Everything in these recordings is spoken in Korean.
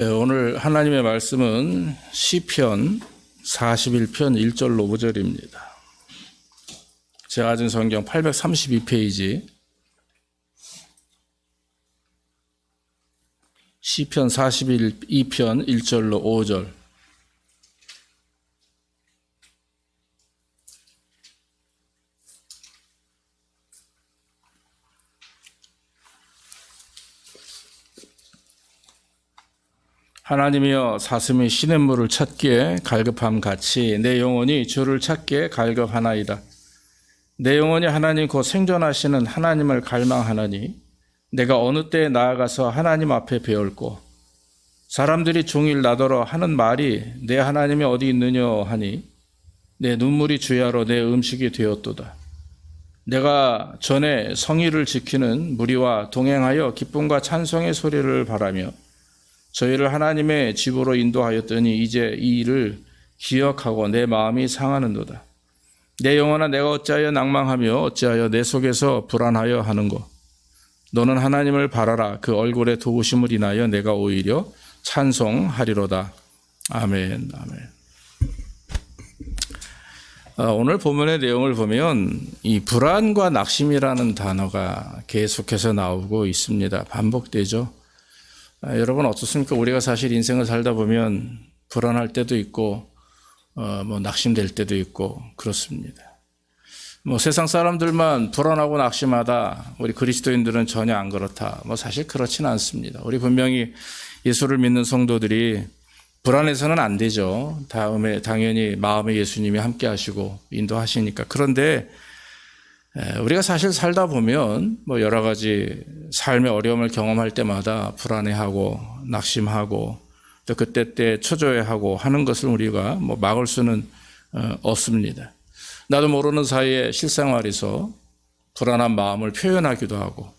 네, 오늘 하나님의 말씀은 시편 41편 1절로 5절입니다. 제가 가진 성경 832페이지 시편 42편 1절로 5절. 하나님이여 사슴이 시냇물을 찾기에 갈급함 같이 내 영혼이 주를 찾기에 갈급하나이다. 내 영혼이 하나님 곧 생존하시는 하나님을 갈망하나니 내가 어느 때에 나아가서 하나님 앞에 배울고 사람들이 종일 나더러 하는 말이 내 하나님이 어디 있느냐 하니 내 눈물이 주야로 내 음식이 되었도다. 내가 전에 성의를 지키는 무리와 동행하여 기쁨과 찬송의 소리를 바라며 저희를 하나님의 집으로 인도하였더니 이제 이 일을 기억하고 내 마음이 상하는도다. 내 영혼아 내가 어찌하여 낭망하며 어찌하여 내 속에서 불안하여 하는고. 너는 하나님을 바라라. 그 얼굴의 도우심을 인하여 내가 오히려 찬송하리로다. 아멘. 아멘. 오늘 본문의 내용을 보면 이 불안과 낙심이라는 단어가 계속해서 나오고 있습니다. 반복되죠. 여러분 어떻습니까? 우리가 사실 인생을 살다 보면 불안할 때도 있고 낙심될 때도 있고 그렇습니다. 세상 사람들만 불안하고 낙심하다 우리 그리스도인들은 전혀 안 그렇다. 사실 그렇지는 않습니다. 우리 분명히 예수를 믿는 성도들이 불안해서는 안 되죠. 다음에 당연히 마음에 예수님이 함께 하시고 인도하시니까. 그런데 우리가 사실 살다 보면 여러 가지 삶의 어려움을 경험할 때마다 불안해하고 낙심하고 또 그때 초조해하고 하는 것을 우리가 막을 수는 없습니다. 나도 모르는 사이에 실생활에서 불안한 마음을 표현하기도 하고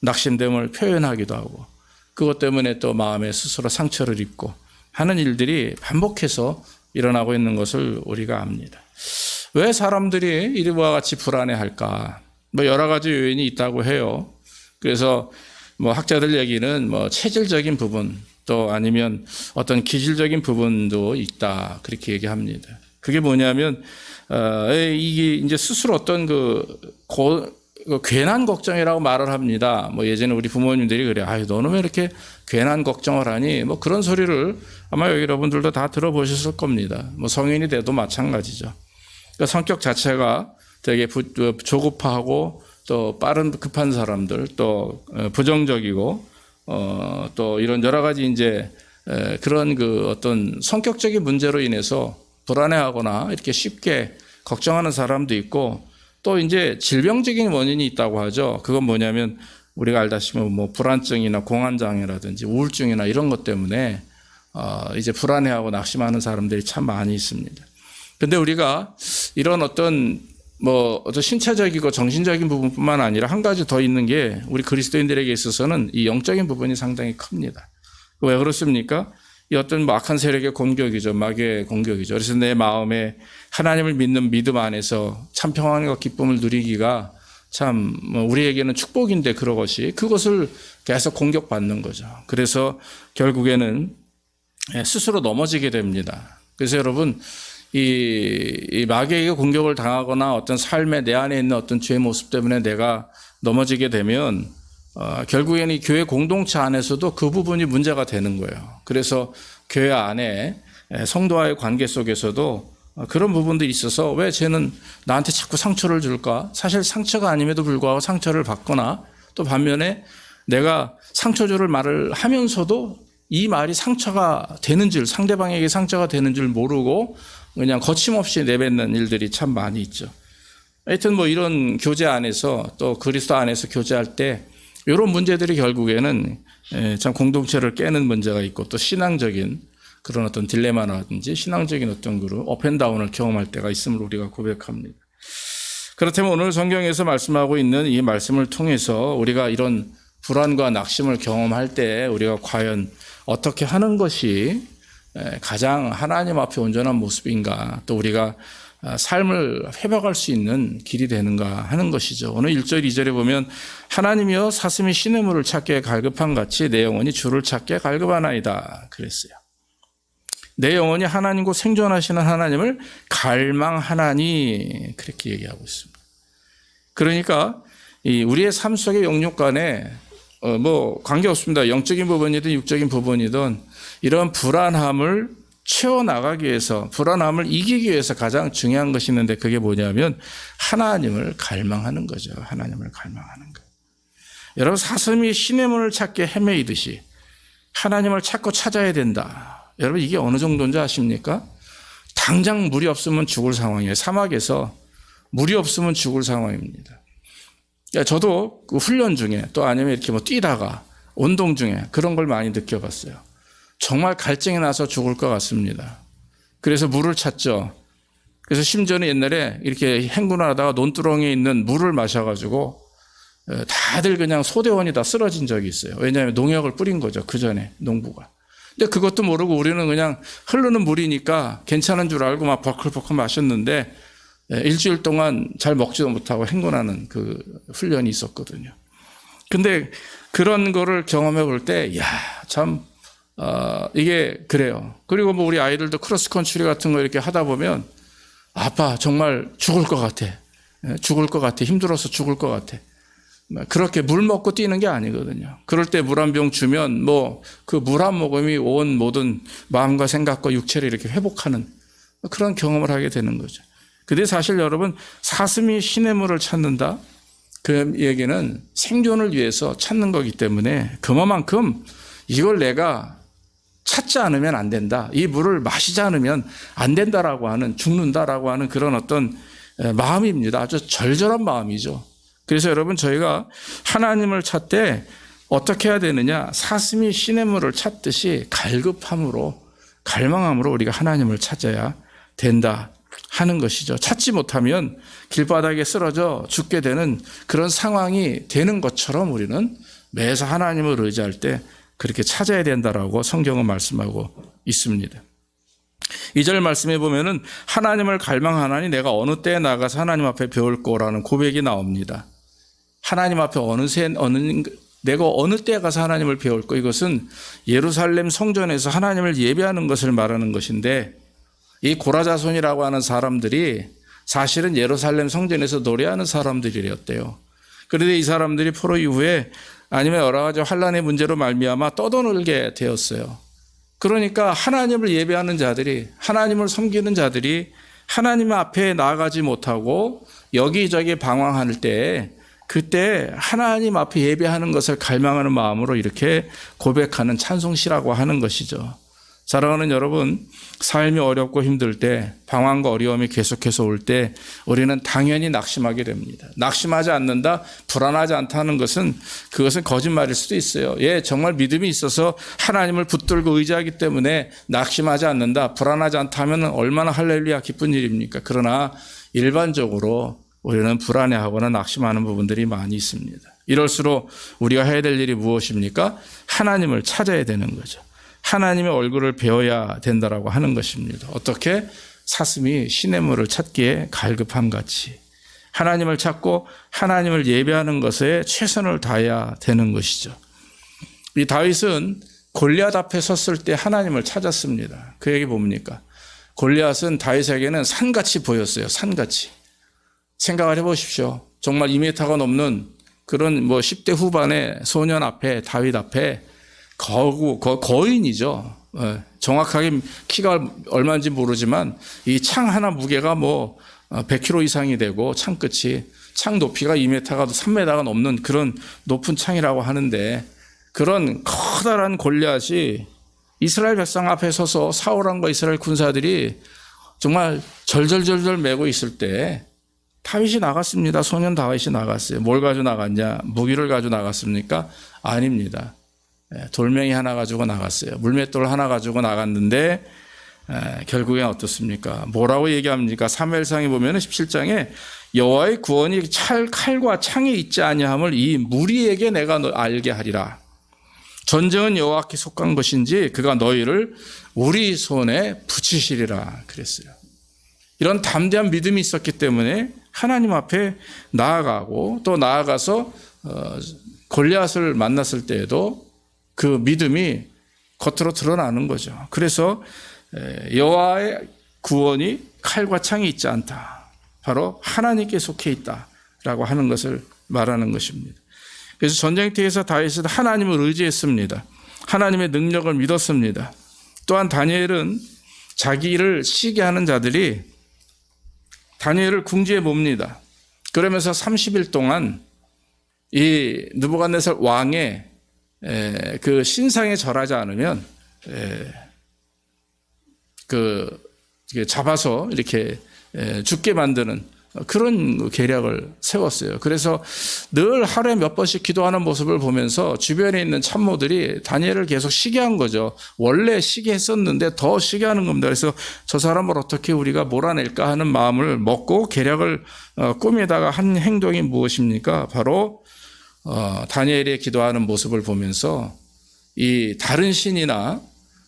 낙심됨을 표현하기도 하고 그것 때문에 또 마음에 스스로 상처를 입고 하는 일들이 반복해서 일어나고 있는 것을 우리가 압니다. 왜 사람들이 이와 같이 불안해할까? 여러 가지 요인이 있다고 해요. 그래서 학자들 얘기는 체질적인 부분 또 아니면 어떤 기질적인 부분도 있다 그렇게 얘기합니다. 그게 뭐냐면 이게 이제 스스로 어떤 괜한 걱정이라고 말을 합니다. 예전에 우리 부모님들이 그래. 너는 왜 이렇게 괜한 걱정을 하니? 그런 소리를 아마 여러분들도 다 들어보셨을 겁니다. 성인이 돼도 마찬가지죠. 그러니까 성격 자체가 되게 조급하고 또 급한 사람들, 또 부정적이고 또 이런 여러 가지 이제 그런 어떤 성격적인 문제로 인해서 불안해하거나 이렇게 쉽게 걱정하는 사람도 있고 또 이제 질병적인 원인이 있다고 하죠. 그건 뭐냐면 우리가 알다시피 불안증이나 공황장애라든지 우울증이나 이런 것 때문에 이제 불안해하고 낙심하는 사람들이 참 많이 있습니다. 근데 우리가 이런 어떤 신체적이고 정신적인 부분뿐만 아니라 한 가지 더 있는 게 우리 그리스도인들에게 있어서는 이 영적인 부분이 상당히 큽니다. 왜 그렇습니까? 이 어떤 악한 세력의 공격이죠. 마귀의 공격이죠. 그래서 내 마음에 하나님을 믿는 믿음 안에서 참 평안과 기쁨을 누리기가 참 우리에게는 축복인데 그것을 계속 공격받는 거죠. 그래서 결국에는 스스로 넘어지게 됩니다. 그래서 여러분 이 마귀에게 공격을 당하거나 어떤 삶에 내 안에 있는 어떤 죄의 모습 때문에 내가 넘어지게 되면 결국에는 이 교회 공동체 안에서도 그 부분이 문제가 되는 거예요. 그래서 교회 안에 성도와의 관계 속에서도 그런 부분들이 있어서 왜 쟤는 나한테 자꾸 상처를 줄까? 사실 상처가 아님에도 불구하고 상처를 받거나 또 반면에 내가 상처 줄 말을 하면서도 이 말이 상처가 되는 줄, 상대방에게 상처가 되는 줄 모르고 그냥 거침없이 내뱉는 일들이 참 많이 있죠. 하여튼 이런 교제 안에서 또 그리스도 안에서 교제할 때 이런 문제들이 결국에는 참 공동체를 깨는 문제가 있고 또 신앙적인 그런 어떤 딜레마라든지 신앙적인 어떤 업앤다운을 경험할 때가 있음을 우리가 고백합니다. 그렇다면 오늘 성경에서 말씀하고 있는 이 말씀을 통해서 우리가 이런 불안과 낙심을 경험할 때 우리가 과연 어떻게 하는 것이 가장 하나님 앞에 온전한 모습인가, 또 우리가 삶을 회복할 수 있는 길이 되는가 하는 것이죠. 오늘 1절 2절에 보면 하나님이여 사슴이 시냇물을 찾기에 갈급한 같이 내 영혼이 주를 찾기에 갈급하나이다 그랬어요. 내 영혼이 하나님과 생존하시는 하나님을 갈망하나니 그렇게 얘기하고 있습니다. 그러니까 우리의 삶 속의 영육 간에 관계없습니다. 영적인 부분이든 육적인 부분이든 이런 불안함을 채워나가기 위해서, 불안함을 이기기 위해서 가장 중요한 것이 있는데 그게 뭐냐면 하나님을 갈망하는 거죠. 하나님을 갈망하는 거. 여러분, 사슴이 시냇물을 찾게 헤매이듯이 하나님을 찾고 찾아야 된다. 여러분, 이게 어느 정도인지 아십니까? 당장 물이 없으면 죽을 상황이에요. 사막에서 물이 없으면 죽을 상황입니다. 저도 그 훈련 중에 또 아니면 이렇게 뛰다가 운동 중에 그런 걸 많이 느껴봤어요. 정말 갈증이 나서 죽을 것 같습니다. 그래서 물을 찾죠. 그래서 심지어는 옛날에 이렇게 행군을 하다가 논두렁에 있는 물을 마셔가지고 다들 그냥 소대원이 다 쓰러진 적이 있어요. 왜냐하면 농약을 뿌린 거죠. 그 전에 농부가. 근데 그것도 모르고 우리는 그냥 흐르는 물이니까 괜찮은 줄 알고 막 벌컥벌컥 마셨는데 일주일 동안 잘 먹지도 못하고 행군하는 그 훈련이 있었거든요. 근데 그런 거를 경험해 볼 때, 이게 그래요. 그리고 우리 아이들도 크로스컨트리 같은 거 이렇게 하다 보면 아빠 정말 죽을 것 같아. 죽을 것 같아. 힘들어서 죽을 것 같아. 그렇게 물 먹고 뛰는 게 아니거든요. 그럴 때 물 한 병 주면 그 물 한 모금이 온 모든 마음과 생각과 육체를 이렇게 회복하는 그런 경험을 하게 되는 거죠. 근데 사실 여러분, 사슴이 시냇물을 찾는다? 그 얘기는 생존을 위해서 찾는 거기 때문에 그만큼 이걸 내가 찾지 않으면 안 된다. 이 물을 마시지 않으면 안 된다라고 하는, 죽는다라고 하는 그런 어떤 마음입니다. 아주 절절한 마음이죠. 그래서 여러분, 저희가 하나님을 찾되 어떻게 해야 되느냐? 사슴이 시냇물을 찾듯이 갈망함으로 우리가 하나님을 찾아야 된다 하는 것이죠. 찾지 못하면 길바닥에 쓰러져 죽게 되는 그런 상황이 되는 것처럼 우리는 매사 하나님을 의지할 때 그렇게 찾아야 된다라고 성경은 말씀하고 있습니다. 2절 말씀에 보면은 하나님을 갈망하나니 내가 어느 때에 나가서 하나님 앞에 배울 거라는 고백이 나옵니다. 하나님 앞에 내가 어느 때에 가서 하나님을 배울 거, 이것은 예루살렘 성전에서 하나님을 예배하는 것을 말하는 것인데, 이 고라자손이라고 하는 사람들이 사실은 예루살렘 성전에서 노래하는 사람들이었대요. 그런데 이 사람들이 포로 이후에 아니면 여러 가지 환란의 문제로 말미암아 떠도놀게 되었어요. 그러니까 하나님을 예배하는 자들이, 하나님을 섬기는 자들이 하나님 앞에 나아가지 못하고 여기저기 방황할 때, 그때 하나님 앞에 예배하는 것을 갈망하는 마음으로 이렇게 고백하는 찬송시라고 하는 것이죠. 사랑하는 여러분, 삶이 어렵고 힘들 때, 방황과 어려움이 계속해서 올 때 우리는 당연히 낙심하게 됩니다. 낙심하지 않는다, 불안하지 않다는 것은 그것은 거짓말일 수도 있어요. 정말 믿음이 있어서 하나님을 붙들고 의지하기 때문에 낙심하지 않는다, 불안하지 않다 하면 얼마나 할렐루야 기쁜 일입니까? 그러나 일반적으로 우리는 불안해하거나 낙심하는 부분들이 많이 있습니다. 이럴수록 우리가 해야 될 일이 무엇입니까? 하나님을 찾아야 되는 거죠. 하나님의 얼굴을 배워야 된다라고 하는 것입니다. 어떻게? 사슴이 시냇물을 찾기에 갈급함 같이 하나님을 찾고 하나님을 예배하는 것에 최선을 다해야 되는 것이죠. 이 다윗은 골리앗 앞에 섰을 때 하나님을 찾았습니다. 그 얘기 뭡니까? 골리앗은 다윗에게는 산같이 보였어요. 산같이. 생각을 해보십시오. 정말 2m가 넘는 그런 10대 후반의 소년 앞에, 다윗 앞에 거인이죠. 정확하게 키가 얼마인지 모르지만 이 창 하나 무게가 100kg 이상이 되고 창 높이가 2m가 3m가 넘는 그런 높은 창이라고 하는데, 그런 커다란 골리앗이 이스라엘 백성 앞에 서서 사울왕과 이스라엘 군사들이 정말 절절절절 매고 있을 때 다윗이 나갔습니다. 소년 다윗이 나갔어요. 뭘 가지고 나갔냐? 무기를 가지고 나갔습니까? 아닙니다. 돌멩이 하나 가지고 나갔어요. 물맷돌 하나 가지고 나갔는데 결국엔 어떻습니까? 뭐라고 얘기합니까? 사무엘상에 보면 17장에 여호와의 구원이 칼과 창에 있지 아니함을 이 무리에게 내가 알게 하리라. 전쟁은 여호와께 속한 것인지 그가 너희를 우리 손에 붙이시리라 그랬어요. 이런 담대한 믿음이 있었기 때문에 하나님 앞에 나아가고 또 나아가서 골리앗을 만났을 때에도 그 믿음이 겉으로 드러나는 거죠. 그래서 여호와의 구원이 칼과 창이 있지 않다. 바로 하나님께 속해 있다라고 하는 것을 말하는 것입니다. 그래서 전쟁터에서 다윗은 하나님을 의지했습니다. 하나님의 능력을 믿었습니다. 또한 다니엘은 자기를 시기게 하는 자들이 다니엘을 궁지에 몹니다. 그러면서 30일 동안 이 느부갓네살 왕의 그 신상에 절하지 않으면 잡아서 이렇게 죽게 만드는 그런 계략을 세웠어요. 그래서 늘 하루에 몇 번씩 기도하는 모습을 보면서 주변에 있는 참모들이 다니엘을 계속 시기한 거죠. 원래 시기했었는데 더 시기하는 겁니다. 그래서 저 사람을 어떻게 우리가 몰아낼까 하는 마음을 먹고 계략을 꾸미다가 한 행동이 무엇입니까? 바로 다니엘이 기도하는 모습을 보면서 이 다른 신이나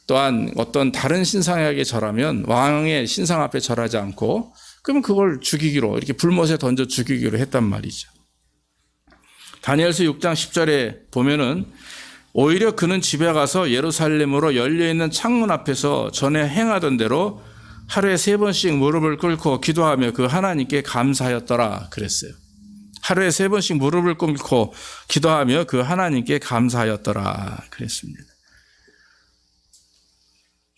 또한 어떤 다른 신상에게 절하면 왕의 신상 앞에 절하지 않고 그러면 그걸 죽이기로 이렇게 불못에 던져 죽이기로 했단 말이죠. 다니엘서 6장 10절에 보면은 오히려 그는 집에 가서 예루살렘으로 열려있는 창문 앞에서 전에 행하던 대로 하루에 3번씩 무릎을 꿇고 기도하며 그 하나님께 감사하였더라 그랬어요. 하루에 3번씩 무릎을 꿇고 기도하며 그 하나님께 감사하였더라 그랬습니다.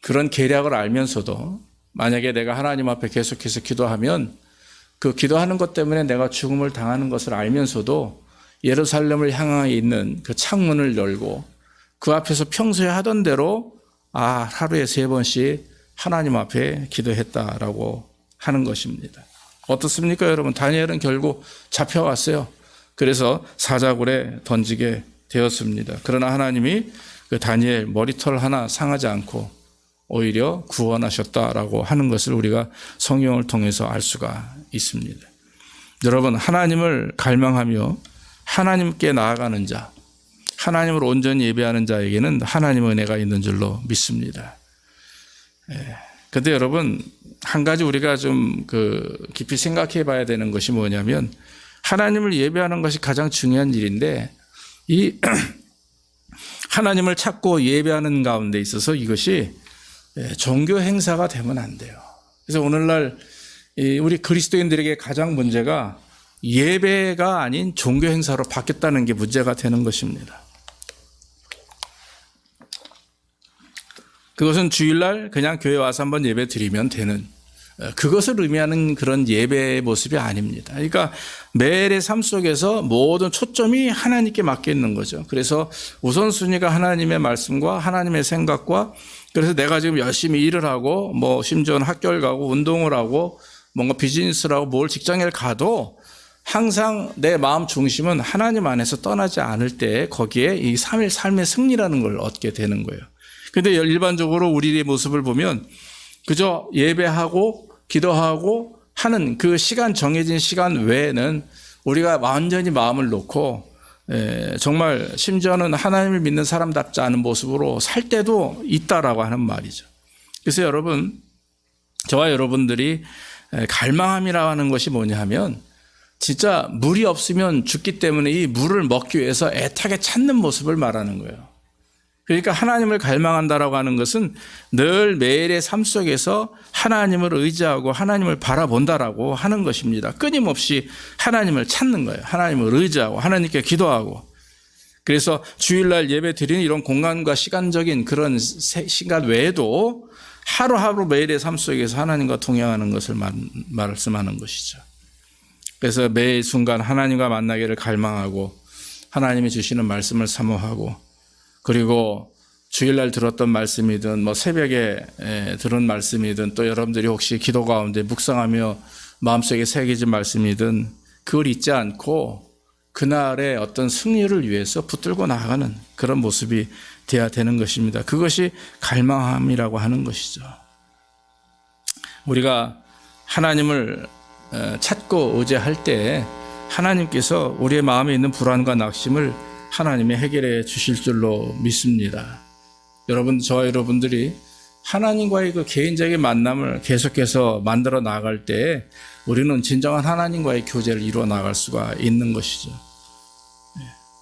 그런 계략을 알면서도 만약에 내가 하나님 앞에 계속해서 기도하면 그 기도하는 것 때문에 내가 죽음을 당하는 것을 알면서도 예루살렘을 향해 있는 그 창문을 열고 그 앞에서 평소에 하던 대로 하루에 3번씩 하나님 앞에 기도했다라고 하는 것입니다. 어떻습니까, 여러분? 다니엘은 결국 잡혀왔어요. 그래서 사자굴에 던지게 되었습니다. 그러나 하나님이 그 다니엘 머리털 하나 상하지 않고 오히려 구원하셨다라고 하는 것을 우리가 성경을 통해서 알 수가 있습니다. 여러분, 하나님을 갈망하며 하나님께 나아가는 자, 하나님을 온전히 예배하는 자에게는 하나님의 은혜가 있는 줄로 믿습니다. 그런데 여러분, 한 가지 우리가 좀 깊이 생각해 봐야 되는 것이 뭐냐면 하나님을 예배하는 것이 가장 중요한 일인데 이 하나님을 찾고 예배하는 가운데 있어서 이것이 종교 행사가 되면 안 돼요. 그래서 오늘날 우리 그리스도인들에게 가장 문제가 예배가 아닌 종교 행사로 바뀌었다는 게 문제가 되는 것입니다. 그것은 주일날 그냥 교회 와서 한번 예배 드리면 되는 그것을 의미하는 그런 예배의 모습이 아닙니다. 그러니까 매일의 삶 속에서 모든 초점이 하나님께 맡겨 있는 거죠. 그래서 우선순위가 하나님의 말씀과 하나님의 생각과 그래서 내가 지금 열심히 일을 하고 심지어는 학교를 가고 운동을 하고 뭔가 비즈니스를 하고 뭘 직장에 가도 항상 내 마음 중심은 하나님 안에서 떠나지 않을 때 거기에 이 3일 삶의 승리라는 걸 얻게 되는 거예요. 그런데 일반적으로 우리의 모습을 보면 그저 예배하고 기도하고 하는 그 시간 정해진 시간 외에는 우리가 완전히 마음을 놓고 정말 심지어는 하나님을 믿는 사람답지 않은 모습으로 살 때도 있다라고 하는 말이죠. 그래서 여러분, 저와 여러분들이 갈망함이라고 하는 것이 뭐냐 하면 진짜 물이 없으면 죽기 때문에 이 물을 먹기 위해서 애타게 찾는 모습을 말하는 거예요. 그러니까 하나님을 갈망한다라고 하는 것은 늘 매일의 삶 속에서 하나님을 의지하고 하나님을 바라본다라고 하는 것입니다. 끊임없이 하나님을 찾는 거예요. 하나님을 의지하고 하나님께 기도하고. 그래서 주일날 예배 드리는 이런 공간과 시간적인 그런 시간 외에도 하루하루 매일의 삶 속에서 하나님과 동행하는 것을 말씀하는 것이죠. 그래서 매 순간 하나님과 만나기를 갈망하고 하나님이 주시는 말씀을 사모하고 그리고 주일날 들었던 말씀이든 새벽에 들은 말씀이든 또 여러분들이 혹시 기도 가운데 묵상하며 마음속에 새겨진 말씀이든 그걸 잊지 않고 그날의 어떤 승리를 위해서 붙들고 나아가는 그런 모습이 되어야 되는 것입니다. 그것이 갈망함이라고 하는 것이죠. 우리가 하나님을 찾고 의지할 때 하나님께서 우리의 마음에 있는 불안과 낙심을 하나님이 해결해 주실 줄로 믿습니다. 여러분, 저와 여러분들이 하나님과의 그 개인적인 만남을 계속해서 만들어 나갈 때 우리는 진정한 하나님과의 교제를 이루어 나갈 수가 있는 것이죠.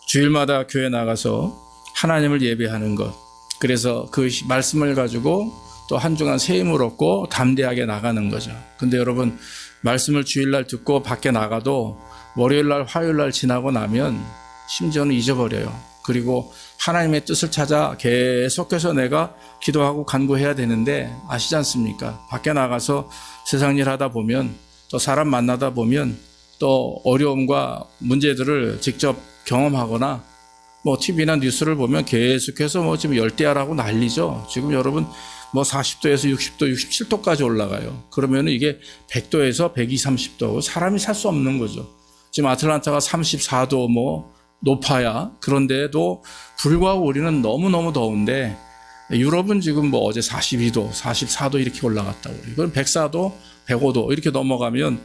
주일마다 교회 나가서 하나님을 예배하는 것, 그래서 그 말씀을 가지고 또 한 주간 새 힘을 얻고 담대하게 나가는 거죠. 근데 여러분, 말씀을 주일날 듣고 밖에 나가도 월요일날, 화요일날 지나고 나면 심지어는 잊어버려요. 그리고 하나님의 뜻을 찾아 계속해서 내가 기도하고 간구해야 되는데 아시지 않습니까? 밖에 나가서 세상 일 하다 보면 또 사람 만나다 보면 또 어려움과 문제들을 직접 경험하거나 뭐 TV나 뉴스를 보면 계속해서 뭐 지금 열대야라고 난리죠. 지금 여러분 뭐 40도에서 60도, 67도까지 올라가요. 그러면 이게 100도에서 120, 30도 사람이 살 수 없는 거죠. 지금 아틀란타가 34도 뭐 높아야, 그런데도 불구하고 우리는 너무너무 더운데 유럽은 지금 뭐 어제 42도, 44도 이렇게 올라갔다고. 이건 104도, 105도 이렇게 넘어가면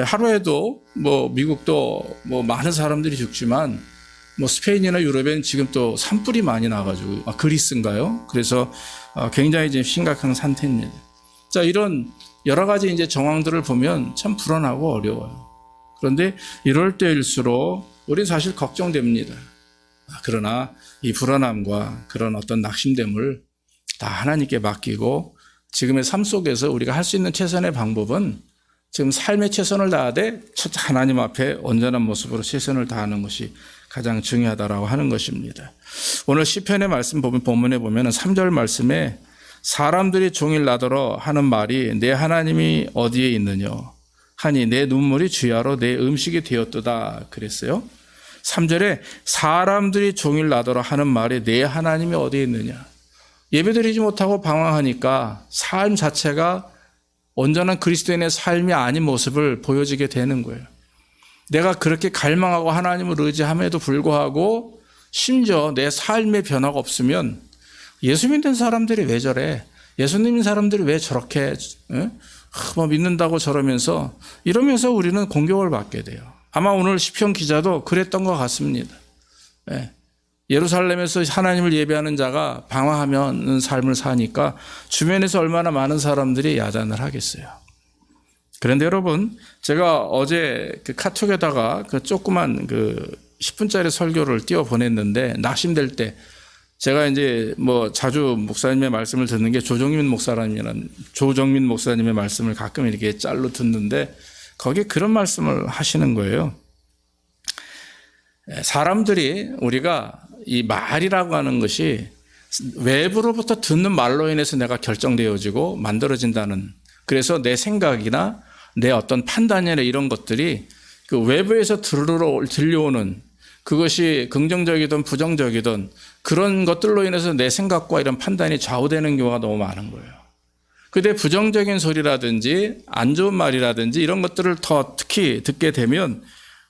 하루에도 뭐 미국도 뭐 많은 사람들이 죽지만 뭐 스페인이나 유럽엔 지금 또 산불이 많이 나가지고, 그리스인가요? 그래서 굉장히 지금 심각한 상태입니다. 자, 이런 여러 가지 이제 정황들을 보면 참 불안하고 어려워요. 그런데 이럴 때일수록 우리 사실 걱정됩니다. 그러나 이 불안함과 그런 어떤 낙심됨을 다 하나님께 맡기고 지금의 삶 속에서 우리가 할 수 있는 최선의 방법은 지금 삶의 최선을 다하되 하나님 앞에 온전한 모습으로 최선을 다하는 것이 가장 중요하다라고 하는 것입니다. 오늘 시편의 말씀 본문에 보면 3절 말씀에 사람들이 종일 나더러 하는 말이 내 하나님이 어디에 있느냐 하니 내 눈물이 주야로 내 음식이 되었도다 그랬어요. 3절에 사람들이 종일 나더러 하는 말이 내 하나님이 어디에 있느냐. 예배드리지 못하고 방황하니까 삶 자체가 온전한 그리스도인의 삶이 아닌 모습을 보여지게 되는 거예요. 내가 그렇게 갈망하고 하나님을 의지함에도 불구하고 심지어 내 삶의 변화가 없으면 예수 믿는 사람들이 왜 저래? 예수 믿는 사람들이 왜 저렇게 뭐 믿는다고 저러면서 이러면서 우리는 공격을 받게 돼요. 아마 오늘 시편 기자도 그랬던 것 같습니다. 예루살렘에서 하나님을 예배하는 자가 방황하면 삶을 사니까 주변에서 얼마나 많은 사람들이 야단을 하겠어요. 그런데 여러분, 제가 어제 그 카톡에다가 그 조그만 그 10분짜리 설교를 띄워 보냈는데 낙심될 때 제가 이제 뭐 자주 목사님의 말씀을 듣는 게 조정민 목사님의 말씀을 가끔 이렇게 짤로 듣는데 거기에 그런 말씀을 하시는 거예요. 사람들이 우리가 이 말이라고 하는 것이 외부로부터 듣는 말로 인해서 내가 결정되어지고 만들어진다는, 그래서 내 생각이나 내 어떤 판단이나 이런 것들이 그 외부에서 들려오는 그것이 긍정적이든 부정적이든 그런 것들로 인해서 내 생각과 이런 판단이 좌우되는 경우가 너무 많은 거예요. 근데 부정적인 소리라든지 안 좋은 말이라든지 이런 것들을 더 특히 듣게 되면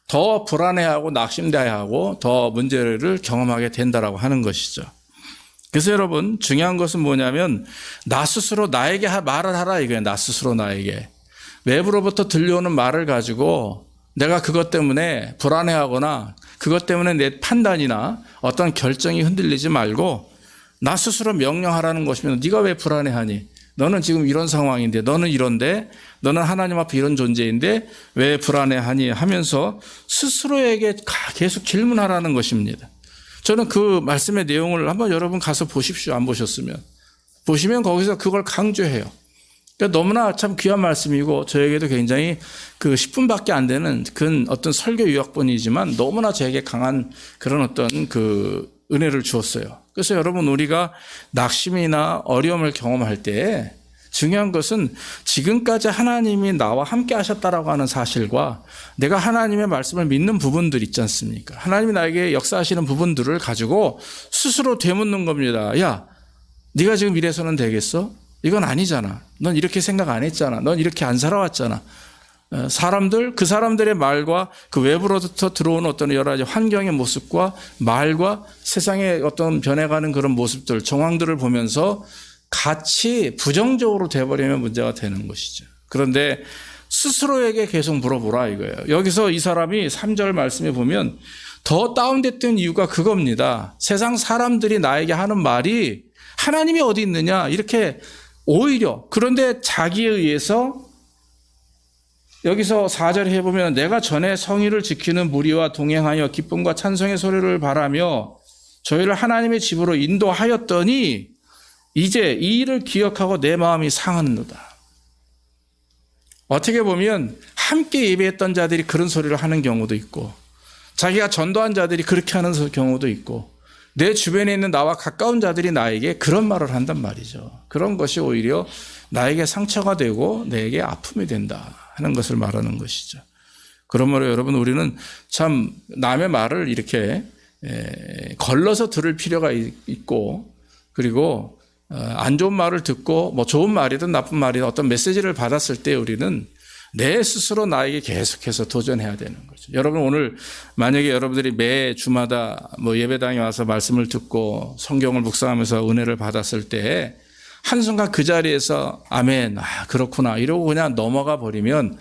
더 불안해하고 낙심돼하고 더 문제를 경험하게 된다라고 하는 것이죠. 그래서 여러분, 중요한 것은 뭐냐면 나 스스로 나에게 말을 하라 이거예요. 나 스스로 나에게. 외부로부터 들려오는 말을 가지고 내가 그것 때문에 불안해하거나 그것 때문에 내 판단이나 어떤 결정이 흔들리지 말고 나 스스로 명령하라는 것이면 네가 왜 불안해하니? 너는 지금 이런 상황인데, 너는 이런데, 너는 하나님 앞에 이런 존재인데 왜 불안해하니 하면서 스스로에게 계속 질문하라는 것입니다. 저는 그 말씀의 내용을 한번 여러분 가서 보십시오. 안 보셨으면. 보시면 거기서 그걸 강조해요. 그러니까 너무나 참 귀한 말씀이고 저에게도 굉장히 그 10분밖에 안 되는 그 어떤 설교 요약본이지만 너무나 저에게 강한 그런 어떤 그 은혜를 주었어요. 그래서 여러분, 우리가 낙심이나 어려움을 경험할 때 중요한 것은 지금까지 하나님이 나와 함께 하셨다라고 하는 사실과 내가 하나님의 말씀을 믿는 부분들 있지 않습니까? 하나님이 나에게 역사하시는 부분들을 가지고 스스로 되묻는 겁니다. 야, 네가 지금 이래서는 되겠어? 이건 아니잖아. 넌 이렇게 생각 안 했잖아. 넌 이렇게 안 살아왔잖아. 그 사람들의 말과 그 외부로부터 들어오는 어떤 여러 가지 환경의 모습과 말과 세상의 어떤 변해가는 그런 모습들, 정황들을 보면서 같이 부정적으로 돼버리면 문제가 되는 것이죠. 그런데 스스로에게 계속 물어보라 이거예요. 여기서 이 사람이 3절 말씀에 보면 더 다운됐던 이유가 그겁니다. 세상 사람들이 나에게 하는 말이 하나님이 어디 있느냐 이렇게 오히려 그런데 자기에 의해서 여기서 4절에 해보면 내가 전에 성의를 지키는 무리와 동행하여 기쁨과 찬송의 소리를 바라며 저희를 하나님의 집으로 인도하였더니 이제 이 일을 기억하고 내 마음이 상하는도다. 어떻게 보면 함께 예배했던 자들이 그런 소리를 하는 경우도 있고 자기가 전도한 자들이 그렇게 하는 경우도 있고 내 주변에 있는 나와 가까운 자들이 나에게 그런 말을 한단 말이죠. 그런 것이 오히려 나에게 상처가 되고 내게 아픔이 된다 하는 것을 말하는 것이죠. 그러므로 여러분 우리는 참 남의 말을 이렇게 걸러서 들을 필요가 있고 그리고 안 좋은 말을 듣고 뭐 좋은 말이든 나쁜 말이든 어떤 메시지를 받았을 때 우리는 내 스스로 나에게 계속해서 도전해야 되는 거죠. 여러분 오늘 만약에 여러분들이 매 주마다 뭐 예배당에 와서 말씀을 듣고 성경을 묵상하면서 은혜를 받았을 때 한순간 그 자리에서 아멘, 그렇구나 이러고 그냥 넘어가 버리면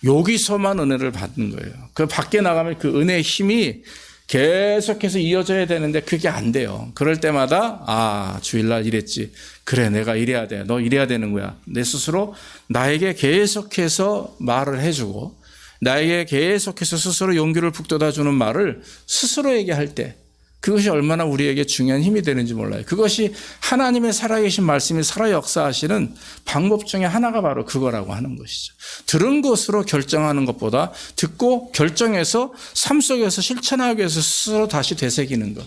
여기서만 은혜를 받는 거예요. 그 밖에 나가면 그 은혜의 힘이 계속해서 이어져야 되는데 그게 안 돼요. 그럴 때마다 주일날 이랬지. 그래 내가 이래야 돼. 너 이래야 되는 거야. 내 스스로 나에게 계속해서 말을 해주고 나에게 계속해서 스스로 용기를 북돋아주는 말을 스스로에게 할 때 그것이 얼마나 우리에게 중요한 힘이 되는지 몰라요. 그것이 하나님의 살아계신 말씀이 살아 역사하시는 방법 중에 하나가 바로 그거라고 하는 것이죠. 들은 것으로 결정하는 것보다 듣고 결정해서 삶 속에서 실천하기 위해서 스스로 다시 되새기는 것.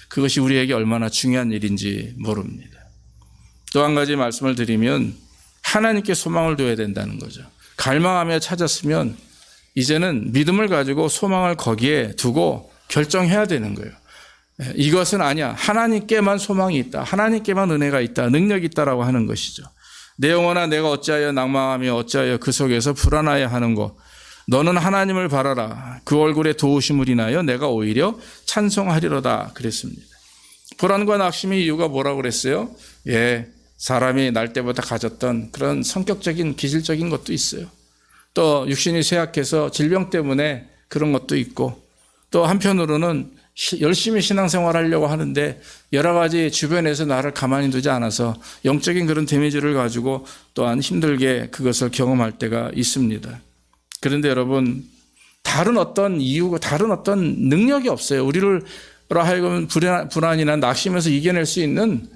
그것이 우리에게 얼마나 중요한 일인지 모릅니다. 또 한 가지 말씀을 드리면 하나님께 소망을 둬야 된다는 거죠. 갈망하며 찾았으면 이제는 믿음을 가지고 소망을 거기에 두고 결정해야 되는 거예요. 이것은 아니야. 하나님께만 소망이 있다. 하나님께만 은혜가 있다. 능력이 있다라고 하는 것이죠. 내 영혼아 내가 어찌하여 낭망하며 어찌하여 그 속에서 불안하여 하는고 너는 하나님을 바라라. 그 얼굴에 도우심을 인하여 내가 오히려 찬송하리로다 그랬습니다. 불안과 낙심의 이유가 뭐라고 그랬어요? 사람이 날 때부터 가졌던 그런 성격적인 기질적인 것도 있어요. 또 육신이 쇠약해서 질병 때문에 그런 것도 있고 또 한편으로는 열심히 신앙생활 하려고 하는데 여러 가지 주변에서 나를 가만히 두지 않아서 영적인 그런 데미지를 가지고 또한 힘들게 그것을 경험할 때가 있습니다. 그런데 여러분 다른 어떤 이유가 다른 어떤 능력이 없어요. 우리를 하여금 불안이나 낙심에서 이겨낼 수 있는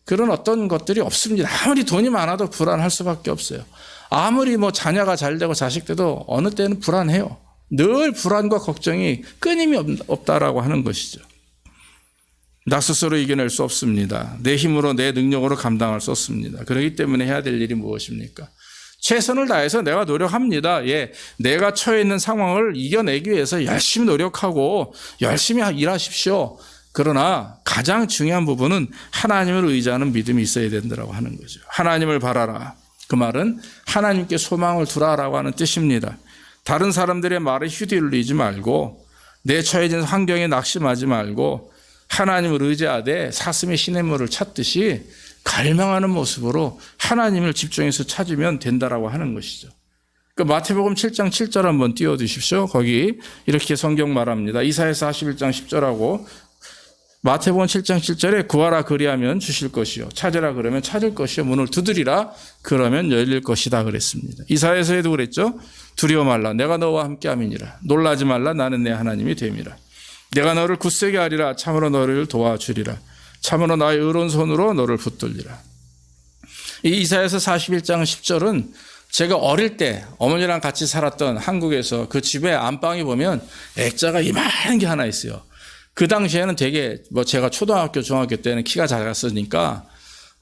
그런 어떤 것들이 없습니다. 아무리 돈이 많아도 불안할 수밖에 없어요. 아무리 뭐 자녀가 잘 되고 자식 돼도 어느 때는 불안해요. 늘 불안과 걱정이 끊임이 없다라고 하는 것이죠. 나 스스로 이겨낼 수 없습니다. 내 힘으로 내 능력으로 감당할 수 없습니다. 그렇기 때문에 해야 될 일이 무엇입니까? 최선을 다해서 내가 노력합니다. 내가 처해 있는 상황을 이겨내기 위해서 열심히 노력하고 열심히 일하십시오. 그러나 가장 중요한 부분은 하나님을 의지하는 믿음이 있어야 된다고 하는 거죠. 하나님을 바라라. 그 말은 하나님께 소망을 두라라고 하는 뜻입니다. 다른 사람들의 말에 휘둘리지 말고 내 처해진 환경에 낙심하지 말고 하나님을 의지하되 사슴의 시냇물을 찾듯이 갈망하는 모습으로 하나님을 집중해서 찾으면 된다라고 하는 것이죠. 그 마태복음 7장 7절 한번 띄워주십시오. 거기 이렇게 성경 말합니다. 이사야서 41장 10절하고 마태복음 7장 7절에 구하라 그리하면 주실 것이요 찾으라 그러면 찾을 것이요 문을 두드리라 그러면 열릴 것이다 그랬습니다. 이사야서에도 그랬죠. 두려워 말라 내가 너와 함께함이니라 놀라지 말라 나는 내 하나님이 됨이라 내가 너를 굳세게 하리라 참으로 너를 도와주리라 참으로 나의 의로운 손으로 너를 붙들리라. 이 이사야서 41장 10절은 제가 어릴 때 어머니랑 같이 살았던 한국에서 그 집에 안방에 보면 액자가 이만한 게 하나 있어요. 그 당시에는 되게 제가 초등학교 중학교 때는 키가 작았으니까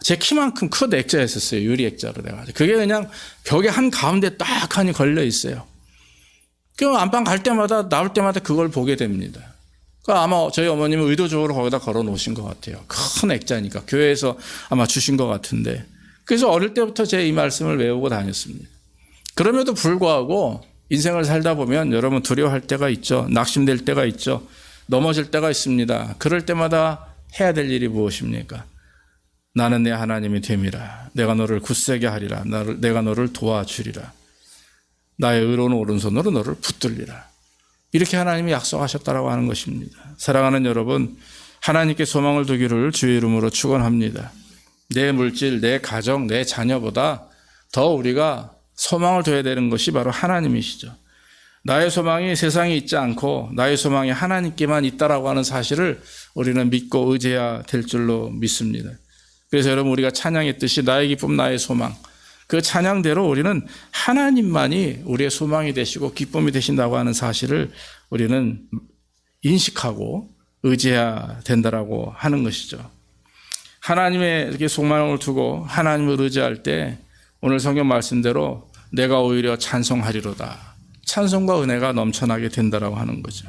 제 키만큼 큰 액자였었어요. 유리 액자로 돼가지고 그게 그냥 벽에 한 가운데 딱 하니 걸려 있어요. 그럼 안방 갈 때마다 나올 때마다 그걸 보게 됩니다. 그러니까 아마 저희 어머님은 의도적으로 거기다 걸어 놓으신 것 같아요. 큰 액자니까 교회에서 아마 주신 것 같은데 그래서 어릴 때부터 제 이 말씀을 외우고 다녔습니다. 그럼에도 불구하고 인생을 살다 보면 여러분 두려워할 때가 있죠. 낙심될 때가 있죠. 넘어질 때가 있습니다. 그럴 때마다 해야 될 일이 무엇입니까? 나는 내 하나님이 됨이라. 내가 너를 굳세게 하리라. 내가 너를 도와주리라. 나의 의로운 오른손으로 너를 붙들리라. 이렇게 하나님이 약속하셨다라고 하는 것입니다. 사랑하는 여러분, 하나님께 소망을 두기를 주의 이름으로 축원합니다. 내 물질, 내 가정, 내 자녀보다 더 우리가 소망을 둬야 되는 것이 바로 하나님이시죠. 나의 소망이 세상에 있지 않고 나의 소망이 하나님께만 있다라고 하는 사실을 우리는 믿고 의지해야 될 줄로 믿습니다. 그래서 여러분, 우리가 찬양했듯이 나의 기쁨, 나의 소망, 그 찬양대로 우리는 하나님만이 우리의 소망이 되시고 기쁨이 되신다고 하는 사실을 우리는 인식하고 의지해야 된다라고 하는 것이죠. 하나님의 이렇게 소망을 두고 하나님을 의지할 때 오늘 성경 말씀대로 내가 오히려 찬송하리로다. 찬송과 은혜가 넘쳐나게 된다라고 하는 거죠.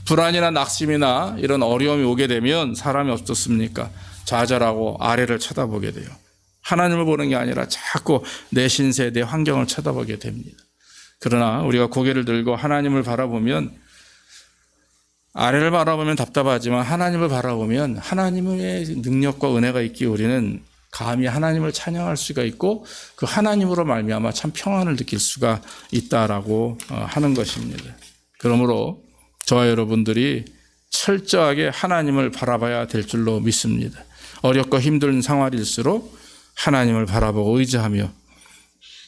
불안이나 낙심이나 이런 어려움이 오게 되면 사람이 어떻습니까? 좌절하고 아래를 쳐다보게 돼요. 하나님을 보는 게 아니라 자꾸 내 신세, 내 환경을 쳐다보게 됩니다. 그러나 우리가 고개를 들고 하나님을 바라보면, 아래를 바라보면 답답하지만 하나님을 바라보면 하나님의 능력과 은혜가 있기에 우리는 감히 하나님을 찬양할 수가 있고 그 하나님으로 말미암아 참 평안을 느낄 수가 있다라고 하는 것입니다. 그러므로 저와 여러분들이 철저하게 하나님을 바라봐야 될 줄로 믿습니다. 어렵고 힘든 상황일수록 하나님을 바라보고 의지하며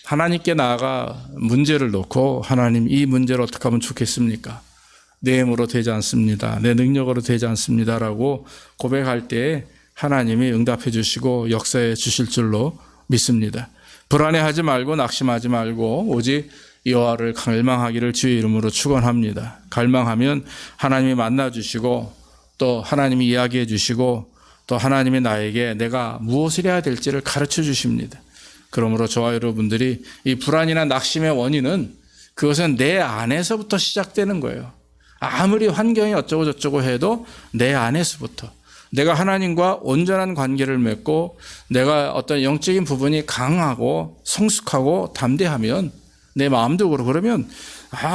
하나님께 나아가 문제를 놓고, 하나님, 이 문제를 어떻게 하면 좋겠습니까? 내 힘으로 되지 않습니다. 내 능력으로 되지 않습니다라고 고백할 때에 하나님이 응답해 주시고 역사해 주실 줄로 믿습니다. 불안해하지 말고 낙심하지 말고 오직 여호와를 갈망하기를 주의 이름으로 축원합니다. 갈망하면 하나님이 만나 주시고 또 하나님이 이야기해 주시고 또 하나님이 나에게 내가 무엇을 해야 될지를 가르쳐 주십니다. 그러므로 저와 여러분들이 이 불안이나 낙심의 원인은 그것은 내 안에서부터 시작되는 거예요. 아무리 환경이 어쩌고 저쩌고 해도 내 안에서부터 내가 하나님과 온전한 관계를 맺고 내가 어떤 영적인 부분이 강하고 성숙하고 담대하면 내 마음도 그러고 그러면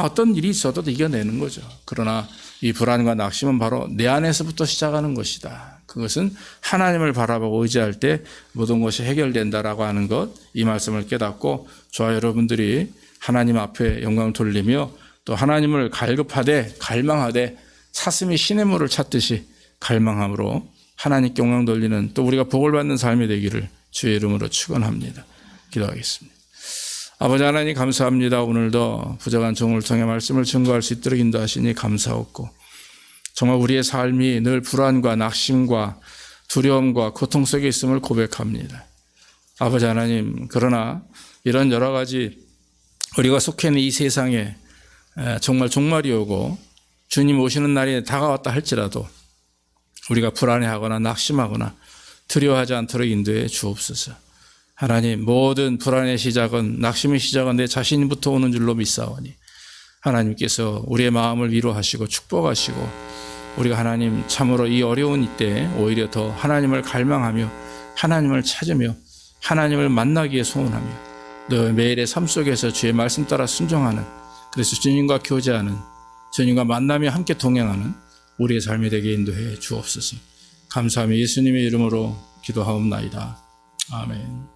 어떤 일이 있어도 이겨내는 거죠. 그러나 이 불안과 낙심은 바로 내 안에서부터 시작하는 것이다. 그것은 하나님을 바라보고 의지할 때 모든 것이 해결된다라고 하는 것, 이 말씀을 깨닫고 저와 여러분들이 하나님 앞에 영광을 돌리며 또 하나님을 갈급하되 갈망하되 사슴이 시냇물을 찾듯이 갈망함으로 하나님께 영광 돌리는 또 우리가 복을 받는 삶이 되기를 주의 이름으로 축원합니다. 기도하겠습니다. 아버지 하나님, 감사합니다. 오늘도 부족한 종을 통해 말씀을 증거할 수 있도록 인도하시니 감사하고, 정말 우리의 삶이 늘 불안과 낙심과 두려움과 고통 속에 있음을 고백합니다. 아버지 하나님, 그러나 이런 여러 가지 우리가 속해 있는 이 세상에 정말 종말이 오고 주님 오시는 날이 다가왔다 할지라도 우리가 불안해하거나 낙심하거나 두려워하지 않도록 인도해 주옵소서. 하나님, 모든 불안의 시작은, 낙심의 시작은 내 자신부터 오는 줄로 믿사오니 하나님께서 우리의 마음을 위로하시고 축복하시고 우리가 하나님 참으로 이 어려운 이때에 오히려 더 하나님을 갈망하며 하나님을 찾으며 하나님을 만나기 위해 소원하며 너 매일의 삶 속에서 주의 말씀 따라 순종하는, 그래서 주님과 교제하는, 주님과 만나며 함께 동행하는 우리의 삶이 되게 인도해 주옵소서. 감사하며 예수님의 이름으로 기도하옵나이다. 아멘.